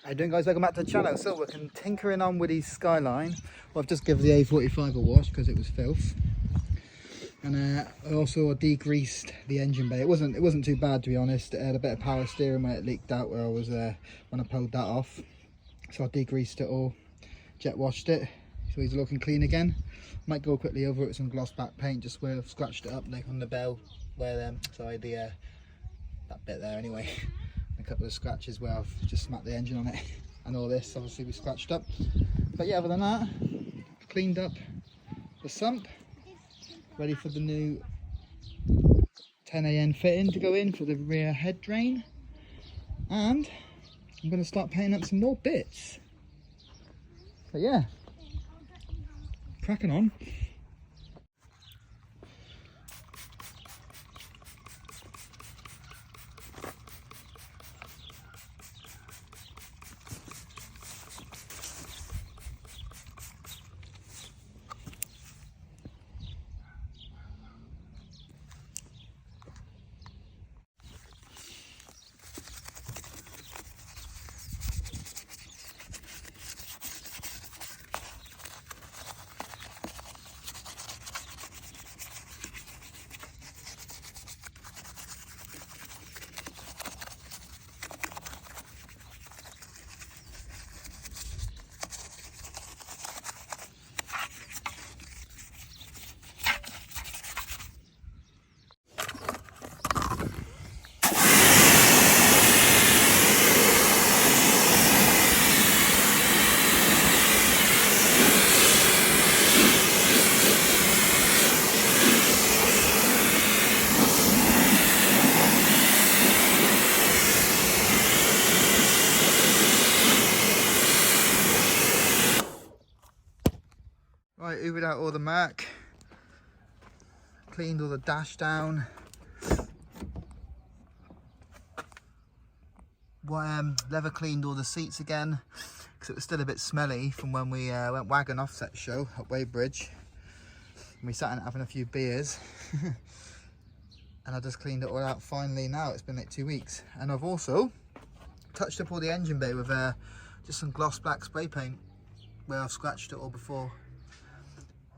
How you doing, guys? Welcome back to the channel. So we're tinkering on with the Skyline. Well, I've just given the A45 a wash because it was filth, and I also degreased the engine bay. It wasn't too bad, to be honest. It had a bit of power steering where it leaked out where I was when I pulled that off. So I degreased it all, jet washed it, so he's looking clean again. Might go quickly over it with some gloss back paint, just where I've scratched it up, like on the bell, where that bit there anyway. A couple of scratches where I've just smacked the engine on it, and all this obviously we scratched up. But yeah, other than that, cleaned up the sump, ready for the new 10AN fitting to go in for the rear head drain, and I'm going to start painting up some more bits. So yeah, cracking on. Right, hoovered out all the muck, cleaned all the dash down, leather cleaned all the seats again because it was still a bit smelly from when we went wagon offset show at Weybridge, and we sat in it having a few beers. And I just cleaned it all out finally now. It's been like 2 weeks, and I've also touched up all the engine bay with just some gloss black spray paint where I've scratched it all before.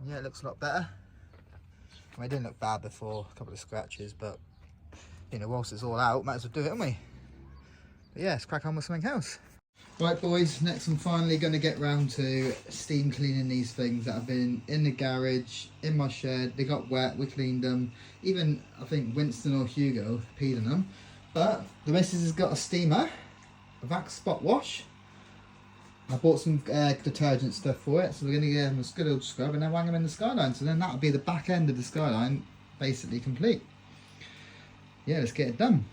Yeah, it looks a lot better. I mean, it didn't look bad before, a couple of scratches, but you know, whilst it's all out, might as well do it, haven't we? But yeah, let's crack on with something else. Right boys, next I'm finally going to get round to steam cleaning these things that have been in the garage, in my shed. They got wet, we cleaned them. Even, I think Winston or Hugo peed in them. But the missus has got a steamer, a vac spot wash. I bought some detergent stuff for it, so we're going to give them a good old scrub and then wang them in the Skyline. So then that'll be the back end of the Skyline basically complete. Yeah, let's get it done.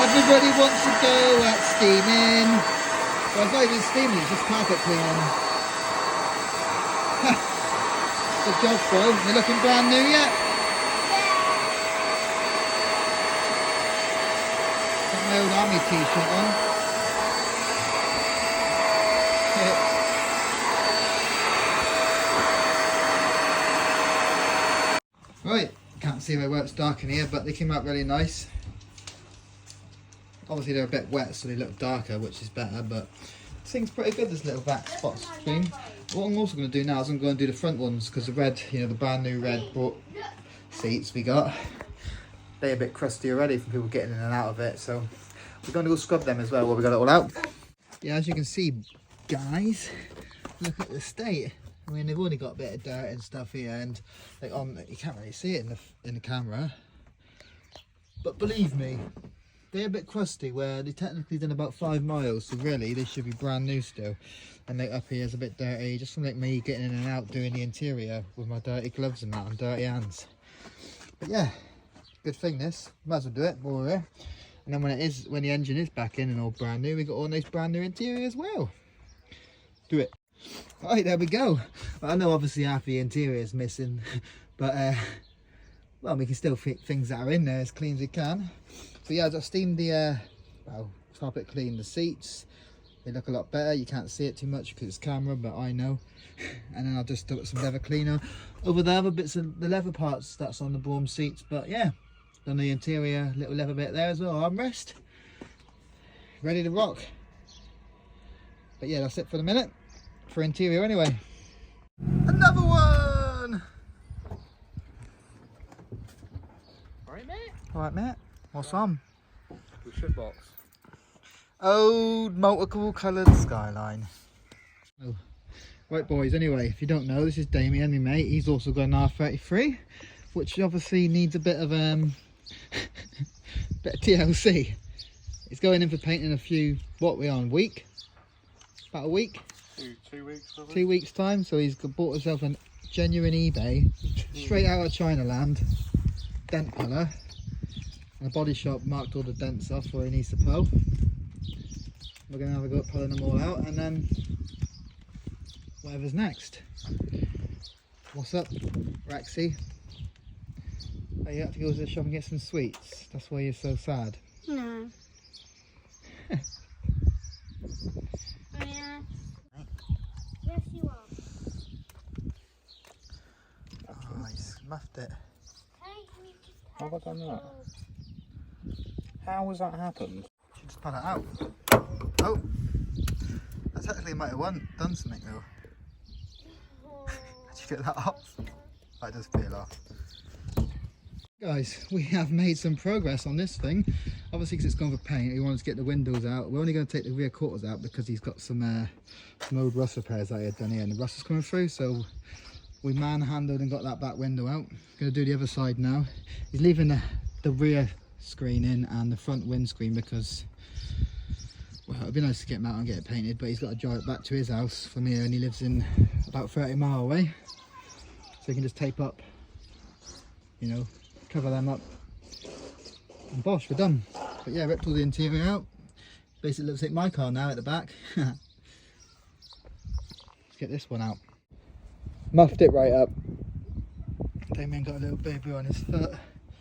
Everybody wants to go at steaming. Well, it's not even steaming, it's just carpet cleaning. Good job, bro. You're looking brand new yet? Got my old army t-shirt on. Right, can't see my work's dark in here, but they came out really nice. Obviously they're a bit wet, so they look darker, which is better, but this thing's pretty good, this little vac spot screen. What I'm also going to do now is I'm going to do the front ones, because the red, you know, the brand new red seats we got, they're a bit crusty already from people getting in and out of it, so we're going to go scrub them as well while we got it all out. Yeah, as you can see, guys, look at the state. I mean, they've only got a bit of dirt and stuff here, and like you can't really see it in the camera, but believe me, they're a bit crusty, where they technically done about 5 miles, so really they should be brand new still. And like up here is a bit dirty, just from like me getting in and out doing the interior with my dirty gloves and that and dirty hands. But yeah, good thing this. Might as well do it while we're here. And then when the engine is back in and all brand new, we got all nice brand new interior as well. Do it. Right, there we go. Well, I know obviously half the interior is missing, but well, we can still fit things that are in there as clean as we can. So yeah, I just steamed the well, top it clean. The seats, they look a lot better. You can't see it too much because it's camera, but I know. And then I'll just put some leather cleaner over the other bits of the leather parts that's on the Braum seats. But yeah, done the interior little leather bit there as well. Armrest, ready to rock. But yeah, that's it for the minute. For interior anyway. Another one! Alright, mate? Alright, mate. What's on? The shitbox. Old multiple coloured Skyline. Oh. Right, boys, anyway, if you don't know, this is Damien, my mate. He's also got an R33, which obviously needs a bit of bit of TLC. He's going in for painting a few, what we on, week? About a week? 2 weeks, probably. 2 weeks time, so he's bought himself a genuine eBay, straight out of China land, dent puller, and a body shop marked all the dents off where he needs to pull. We're going to have a go at pulling them all out, and then whatever's next. What's up, Rexy? Oh, you have to go to the shop and get some sweets. That's why you're so sad. No. Yeah. Yes, you are. Oh, he's muffed it. How have I done that? How has that happened? Should just pull it out. Oh, I technically might have done something though. Did you get that off? I just peel off. Guys, we have made some progress on this thing. Obviously, because it's gone for paint, we wanted to get the windows out. We're only going to take the rear quarters out because he's got some old rust repairs that he had done here, and the rust is coming through. So we manhandled and got that back window out. Going to do the other side now. He's leaving the rear screen in and the front windscreen because, well, it'd be nice to get him out and get it painted, but he's got to drive it back to his house from here, and he lives in about 30 miles away. So he can just tape up, you know, cover them up, and bosh, we're done. But yeah, ripped all the interior out. Basically looks like my car now at the back. Let's get this one out. Muffed it right up. Damien got a little baby on his foot.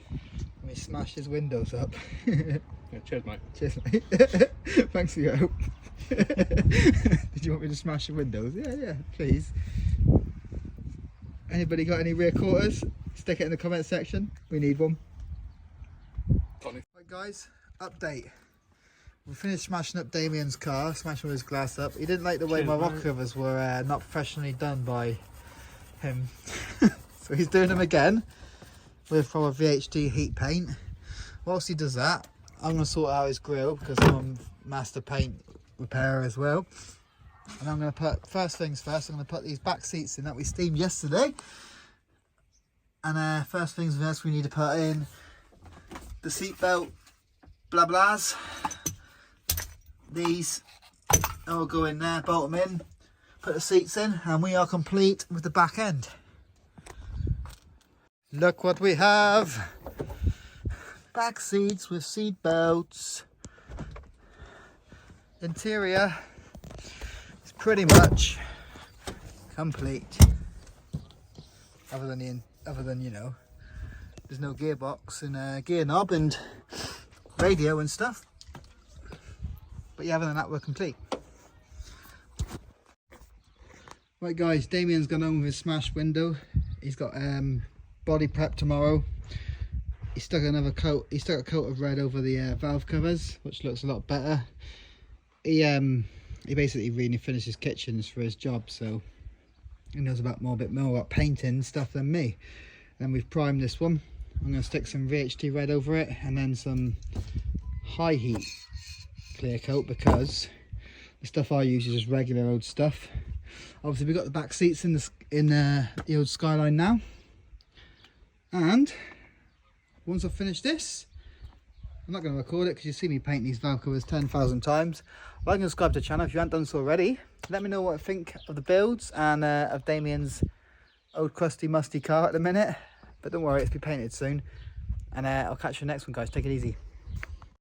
And we smashed his windows up. Yeah, cheers, mate. Cheers, mate. Thanks for your help. Did you want me to smash the windows? Yeah, please. Anybody got any rear quarters? Stick it in the comment section. We need one. Right, guys, update. We finished smashing up Damien's car, smashing his glass up. He didn't like the way Cheers, my rock mate. covers were not professionally done by him. So he's doing them again with our VHD heat paint. Whilst he does that, I'm going to sort out his grille because I'm a master paint repairer as well. And I'm going to put, first things first, I'm going to put these back seats in that we steamed yesterday. And first things first, we need to put in the seat belt blah blahs. These all go in there, bolt them in, put the seats in, and we are complete with the back end. Look what we have. Back seats with seat belts. Interior is pretty much complete. Other than you know, there's no gearbox and gear knob and radio and stuff. But yeah, other than that, we're complete. Right guys, Damien's gone home with his smashed window. He's got body prep tomorrow. He stuck another coat. He stuck a coat of red over the valve covers, which looks a lot better. He basically really finished his kitchens for his job, so he knows a bit more about painting stuff than me. And then we've primed this one. I'm going to stick some VHT red over it and then some high heat clear coat because the stuff I use is just regular old stuff. Obviously we've got the back seats in the old Skyline now, and once I've finished this, I'm not going to record it because you see me paint these valve covers 10,000 times. Like and subscribe to the channel if you haven't done so already. Let me know what I think of the builds and of Damien's old crusty musty car at the minute. But don't worry, it's be painted soon. And I'll catch you next one, guys. Take it easy.